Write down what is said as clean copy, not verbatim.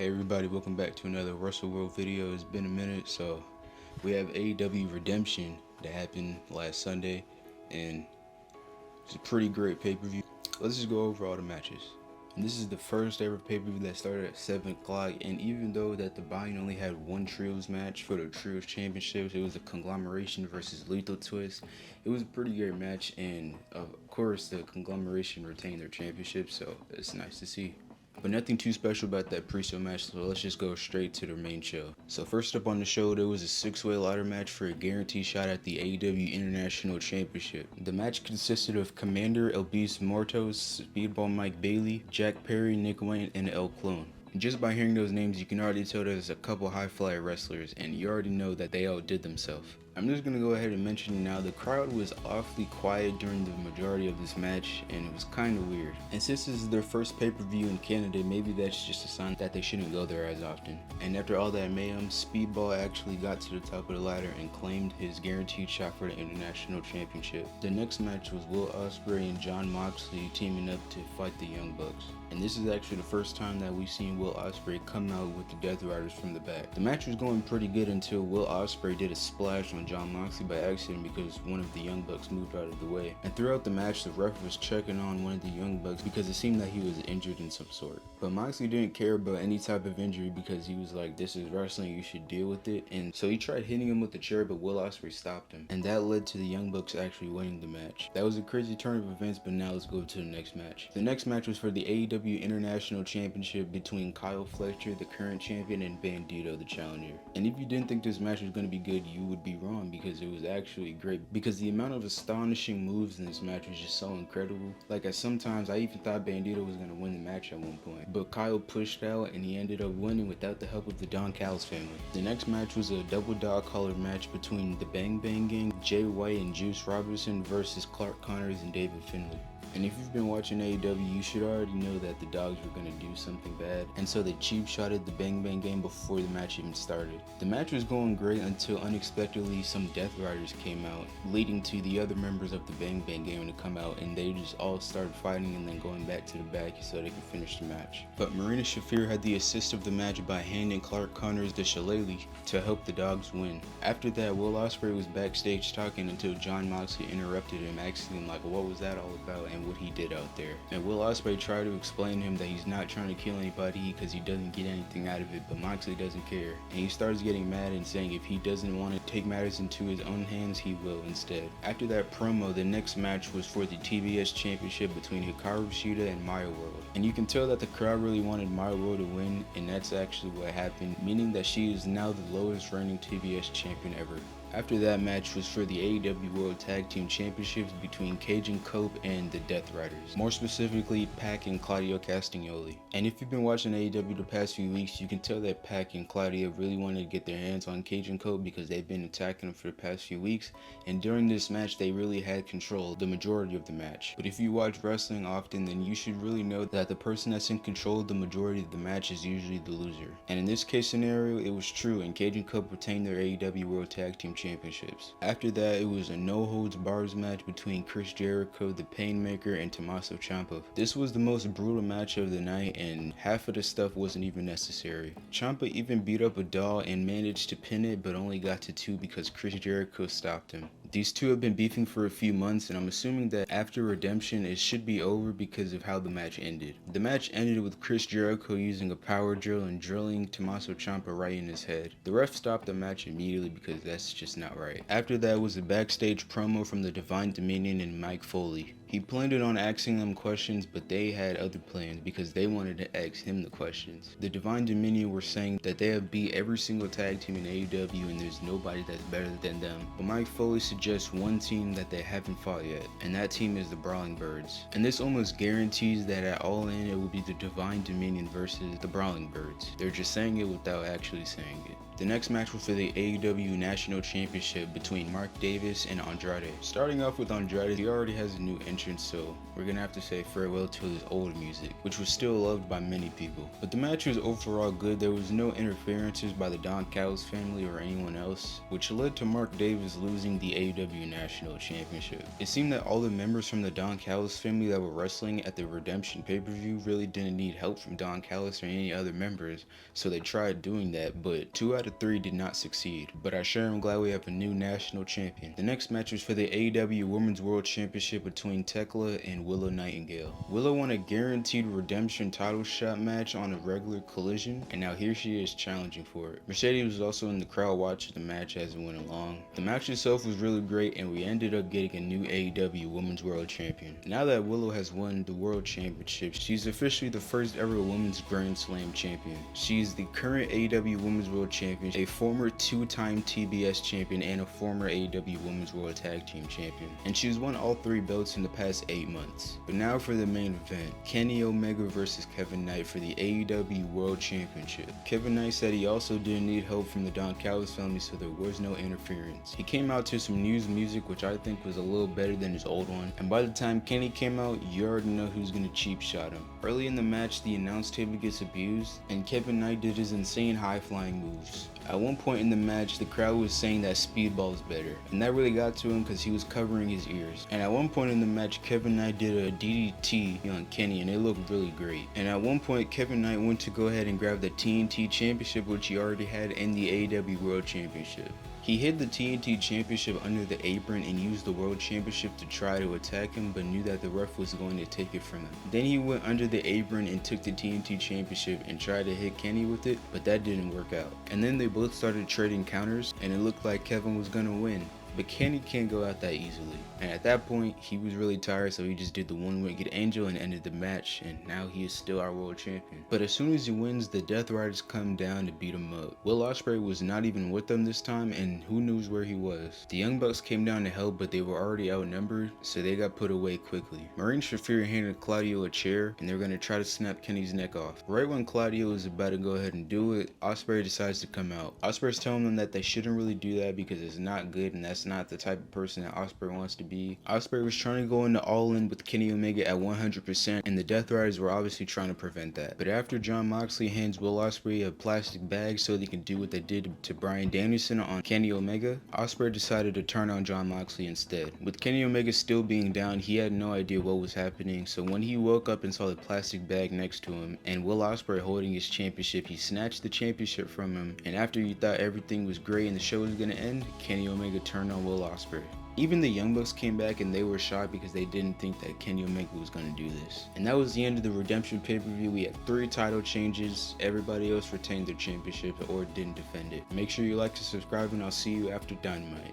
Hey everybody, welcome back to another WrestleWorld video. It's been a minute, so we have AEW Redemption that happened last Sunday, and it's a pretty great pay-per-view. Let's just go over all the matches. And this is the first ever pay-per-view that started at 7 o'clock, and even though that the buy-in only had one Trios match for the Trios Championships, it was a Conglomeration versus Lethal Twist. It was a pretty great match, and of course the Conglomeration retained their championship, so it's nice to see. But nothing too special about that pre-show match, so let's just go straight to the main show. So first up on the show, there was a 6-way ladder match for a guaranteed shot at the AEW International Championship. The match consisted of Commander El Beast Mortos, Speedball Mike Bailey, Jack Perry, Nick Wayne, and El Clone. Just by hearing those names, you can already tell there's a couple high-flyer wrestlers, and you already know that they outdid themselves. I'm just going to go ahead and mention now, the crowd was awfully quiet during the majority of this match, and it was kind of weird. And since this is their first pay-per-view in Canada, maybe that's just a sign that they shouldn't go there as often. And after all that mayhem, Speedball actually got to the top of the ladder and claimed his guaranteed shot for the International Championship. The next match was Will Ospreay and Jon Moxley teaming up to fight the Young Bucks. And this is actually the first time that we've seen Will Ospreay come out with the Death Riders from the back. The match was going pretty good until Will Ospreay did a splash on Jon Moxley by accident because one of the Young Bucks moved out of the way. And throughout the match, the ref was checking on one of the Young Bucks because it seemed that he was injured in some sort. But Moxley didn't care about any type of injury because he was like, this is wrestling, you should deal with it. And so he tried hitting him with the chair, but Will Ospreay stopped him. And that led to the Young Bucks actually winning the match. That was a crazy turn of events, but now let's go to the next match. The next match was for the AEW International Championship between Kyle Fletcher, the current champion, and Bandito, the challenger. And if you didn't think this match was going to be good, you would be wrong, because it was actually great, because the amount of astonishing moves in this match was just so incredible. Like, sometimes I even thought Bandito was going to win the match at one point, but Kyle pushed out and he ended up winning without the help of the Don Callis family. The next match was a double dog collar match between the Bang Bang Gang, Jay White and Juice Robinson versus Clark Connors and David Finlay. And if you've been watching AEW, you should already know that the dogs were going to do something bad, and so they cheap shotted the Bang Bang Gang before the match even started. The match was going great until unexpectedly some Death Riders came out, leading to the other members of the Bang Bang Gang to come out, and they just all started fighting and then going back to the back so they could finish the match. But Marina Shafir had the assist of the match by handing Clark Connors the shillelagh to help the dogs win. After that, Will Ospreay was backstage talking until Jon Moxley interrupted him, asking him like, what was that all about and what he did out there. And Will Ospreay tried to explain to him that he's not trying to kill anybody because he doesn't get anything out of it, but Moxley doesn't care. And he starts getting mad and saying if he doesn't want to take matters into his own hands, he will instead. After that promo, the next match was for the TBS Championship between Hikaru Shida and Maya World. And you can tell that the crowd really wanted Maya World to win, and that's actually what happened, meaning that she is now the lowest reigning TBS champion ever. After that match was for the AEW World Tag Team Championships between Cajun Cope and the Death Riders. More specifically, Pac and Claudio Castagnoli. And if you've been watching AEW the past few weeks, you can tell that Pac and Claudio really wanted to get their hands on Cajun Cope because they've been attacking him for the past few weeks. And during this match, they really had control the majority of the match. But if you watch wrestling often, then you should really know that the person that's in control of the majority of the match is usually the loser. And in this case scenario, it was true, and Cajun Cope retained their AEW World Tag Team Championships. After that, it was a no-holds-bars match between Chris Jericho, the Painmaker, and Tommaso Ciampa. This was the most brutal match of the night, and half of the stuff wasn't even necessary. Ciampa even beat up a doll and managed to pin it, but only got to 2 because Chris Jericho stopped him. These two have been beefing for a few months, and I'm assuming that after Redemption it should be over because of how the match ended. The match ended with Chris Jericho using a power drill and drilling Tommaso Ciampa right in his head. The ref stopped the match immediately because that's just not right. After that was a backstage promo from the Divine Dominion and Mike Foley. He planned it on asking them questions, but they had other plans because they wanted to ask him the questions. The Divine Dominion were saying that they have beat every single tag team in AEW and there's nobody that's better than them. But Mike Foley suggests one team that they haven't fought yet, and that team is the Brawling Birds. And this almost guarantees that at All In it will be the Divine Dominion versus the Brawling Birds. They're just saying it without actually saying it. The next match was for the AEW National Championship between Mark Davis and Andrade. Starting off with Andrade, he already has a new entrant entrance, so we're gonna have to say farewell to his old music, which was still loved by many people. But the match was overall good. There was no interferences by the Don Callis family or anyone else, which led to Mark Davis losing the AEW National Championship. It seemed that all the members from the Don Callis family that were wrestling at the Redemption pay-per-view really didn't need help from Don Callis or any other members, so they tried doing that, but 2 out of 3 did not succeed. But I sure am glad we have a new national champion. The next match was for the AEW Women's World Championship between Tekla and Willow Nightingale. Willow won a guaranteed redemption title shot match on a regular Collision, and now here she is challenging for it. Mercedes was also in the crowd watching the match as it went along. The match itself was really great, and we ended up getting a new AEW Women's World Champion. Now that Willow has won the World Championship, she's officially the first ever Women's Grand Slam champion. She is the current AEW Women's World Champion, a former 2-time TBS champion, and a former AEW Women's World Tag Team champion. And she's won all 3 belts in the past 8 months. But now for the main event, Kenny Omega versus Kevin Knight for the AEW World Championship. Kevin Knight said he also didn't need help from the Don Callis family, so there was no interference. He came out to some news music, which I think was a little better than his old one, and by the time Kenny came out, you already know who's gonna cheap shot him. Early in the match, the announce table gets abused, and Kevin Knight did his insane high-flying moves. At one point in the match, the crowd was saying that Speedball is better, and that really got to him because he was covering his ears. And at one point in the match, Kevin Knight did a DDT on Kenny, and it looked really great. And at one point, Kevin Knight went to go ahead and grab the TNT Championship, which he already had in the AEW World Championship. He hid the TNT Championship under the apron and used the World Championship to try to attack him, but knew that the ref was going to take it from him. Then he went under the apron and took the TNT Championship and tried to hit Kenny with it, but that didn't work out. And then they both started trading counters, and it looked like Kevin was gonna win. But Kenny can't go out that easily. And at that point, he was really tired, so he just did the one-wicked angel and ended the match, and now he is still our world champion. But as soon as he wins, the Death Riders come down to beat him up. Will Ospreay was not even with them this time, and who knows where he was. The Young Bucks came down to help, but they were already outnumbered, so they got put away quickly. Marine Shafir handed Claudio a chair, and they were going to try to snap Kenny's neck off. Right when Claudio was about to go ahead and do it, Ospreay decides to come out. Ospreay's telling them that they shouldn't really do that because it's not good, and that's not the type of person that Ospreay wants to be. Ospreay was trying to go into all-in with Kenny Omega at 100%, and the Death Riders were obviously trying to prevent that. But after Jon Moxley hands Will Ospreay a plastic bag so they can do what they did to Bryan Danielson on Kenny Omega, Ospreay decided to turn on Jon Moxley instead. With Kenny Omega still being down, he had no idea what was happening, so when he woke up and saw the plastic bag next to him and Will Ospreay holding his championship, he snatched the championship from him, and after you thought everything was great and the show was gonna end, Kenny Omega turned on Will Ospreay. Even the Young Bucks came back and they were shocked because they didn't think that Kenny Omega was going to do this. And that was the end of the Redemption pay-per-view. We had 3 title changes. Everybody else retained their championship or didn't defend it. Make sure you like to subscribe, and I'll see you after Dynamite.